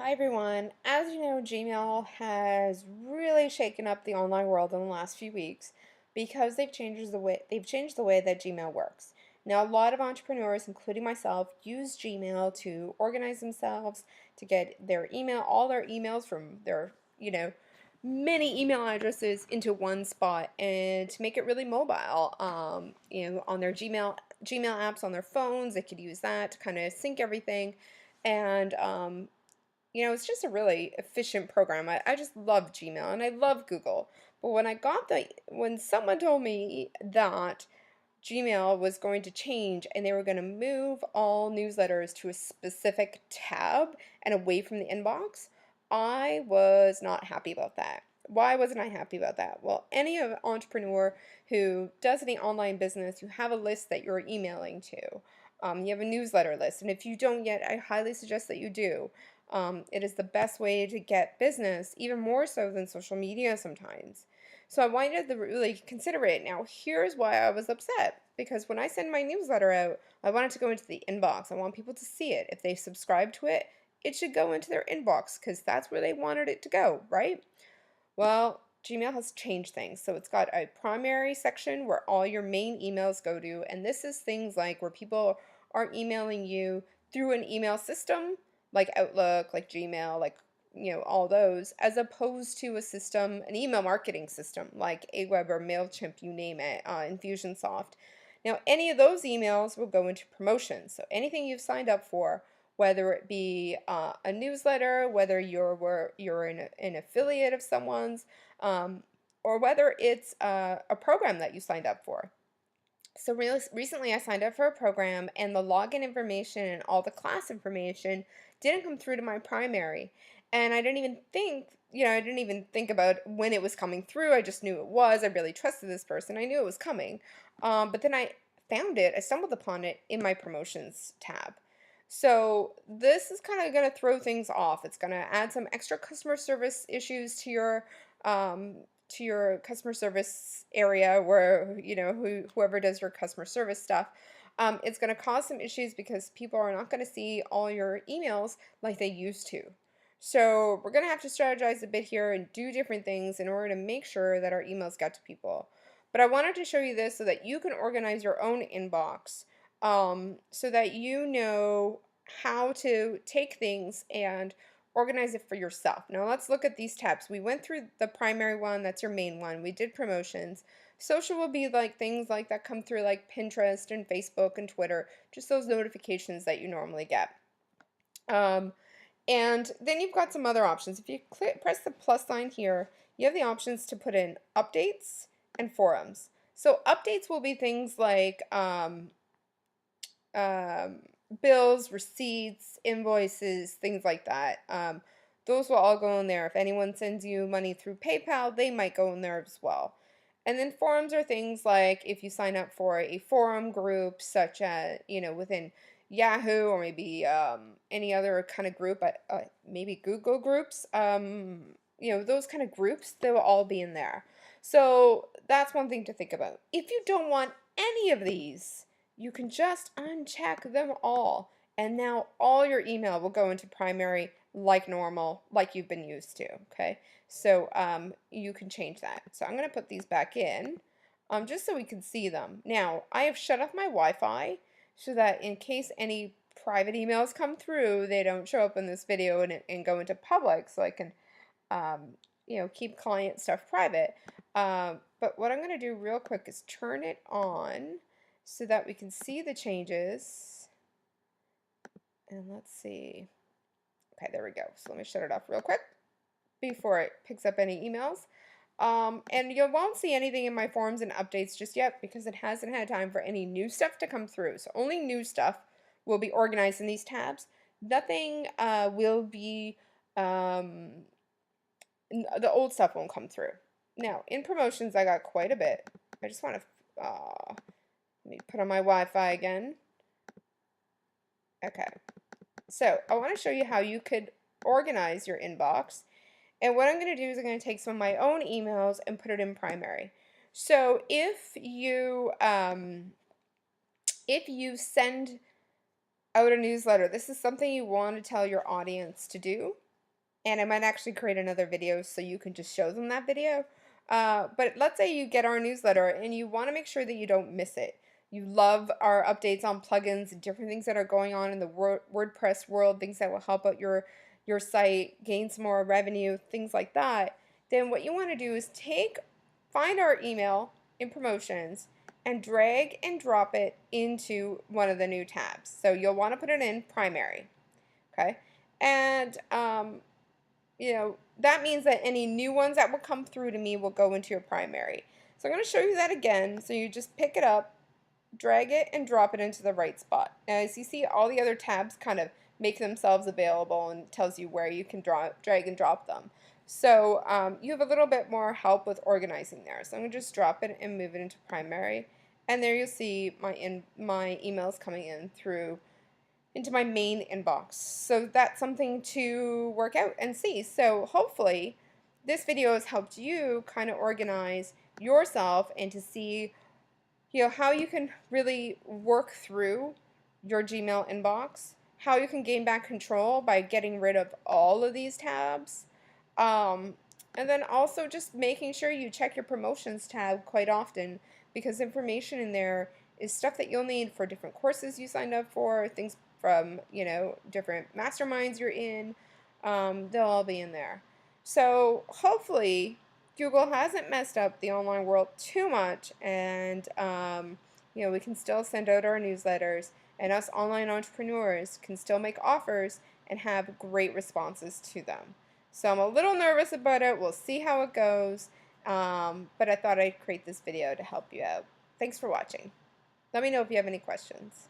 Hi everyone. As you know, Gmail has really shaken up the online world in the last few weeks because they've changed the way that Gmail works. Now, a lot of entrepreneurs, including myself, use Gmail to organize themselves, to get all their emails from their, many email addresses into one spot and to make it really mobile. On their Gmail apps on their phones, they could use that to kind of sync everything and it's just a really efficient program. I just love Gmail and I love Google. But when someone told me that Gmail was going to change and they were going to move all newsletters to a specific tab and away from the inbox, I was not happy about that. Why wasn't I happy about that? Well, any entrepreneur who does any online business, you have a list that you're emailing to. You have a newsletter list, and if you don't yet, I highly suggest that you do. It is the best way to get business, even more so than social media sometimes. So I wanted to really consider it. Now, here's why I was upset. Because when I send my newsletter out, I want it to go into the inbox. I want people to see it. If they subscribe to it, it should go into their inbox because that's where they wanted it to go, right? Well, Gmail has changed things. So it's got a primary section where all your main emails go to, and this is things like where people are emailing you through an email system like Outlook, like Gmail, like all those, as opposed to an email marketing system like Aweber, MailChimp, you name it, Infusionsoft. Now, any of those emails will go into promotions. So anything you've signed up for, whether it be a newsletter, whether you're an affiliate of someone's, or whether it's a program that you signed up for. So recently I signed up for a program and the login information and all the class information didn't come through to my primary. And I didn't even think about when it was coming through. I just knew it was. I really trusted this person. I knew it was coming. But then I stumbled upon it in my promotions tab. So this is kind of going to throw things off. It's going to add some extra customer service issues um, to your customer service area where whoever does your customer service stuff. It's going to cause some issues because people are not going to see all your emails like they used to. So we're going to have to strategize a bit here and do different things in order to make sure that our emails get to people. But I wanted to show you this so that you can organize your own inbox, so that you know how to take things and organize it for yourself. Now let's look at these tabs. We went through the primary one, that's your main one. We did promotions. Social will be like things like that come through like Pinterest and Facebook and Twitter, just those notifications that you normally get. And then you've got some other options. If you press the plus sign here, you have the options to put in updates and forums. So updates will be things like um, bills, receipts, invoices, things like that. Those will all go in there. If anyone sends you money through PayPal, they might go in there as well. And then forums are things like if you sign up for a forum group, such as, within Yahoo or maybe any other kind of group, maybe Google groups, those kind of groups, they will all be in there. So that's one thing to think about. If you don't want any of these, you can just uncheck them all. And now all your email will go into primary like normal, like you've been used to, okay? So you can change that. So I'm going to put these back in just so we can see them. Now, I have shut off my Wi-Fi so that in case any private emails come through, they don't show up in this video and go into public so I can, keep client stuff private. But what I'm going to do real quick is turn it on so that we can see the changes. And let's see. Okay, there we go. So let me shut it off real quick before it picks up any emails. And you won't see anything in my forums and updates just yet because it hasn't had time for any new stuff to come through. So only new stuff will be organized in these tabs. Nothing will be, the old stuff won't come through. Now, in promotions, I got quite a bit. I just want to, let me put on my Wi-Fi again. Okay. So I want to show you how you could organize your inbox. And what I'm going to do is I'm going to take some of my own emails and put it in primary. So if you send out a newsletter, this is something you want to tell your audience to do. and I might actually create another video so you can just show them that video. But let's say you get our newsletter and you want to make sure that you don't miss it. You love our updates on plugins and different things that are going on in the WordPress world, things that will help out your site, gain some more revenue, things like that. Then what you want to do is find our email in promotions and drag and drop it into one of the new tabs. So you'll want to put it in primary, okay? And that means that any new ones that will come through to me will go into your primary. So I'm going to show you that again. So you just pick it up, drag it, and drop it into the right spot. Now, as you see, all the other tabs kind of make themselves available and tells you where you can drag and drop them. So you have a little bit more help with organizing there. So I'm going to just drop it and move it into primary. And there you'll see my emails coming in into my main inbox. So that's something to work out and see. So hopefully this video has helped you kind of organize yourself and to see how you can really work through your Gmail inbox, how you can gain back control by getting rid of all of these tabs, and then also just making sure you check your promotions tab quite often, because information in there is stuff that you'll need for different courses you signed up for, things from different masterminds you're in. They'll all be in there. So hopefully Google hasn't messed up the online world too much, and we can still send out our newsletters, and us online entrepreneurs can still make offers and have great responses to them. So I'm a little nervous about it. We'll see how it goes, but I thought I'd create this video to help you out. Thanks for watching. Let me know if you have any questions.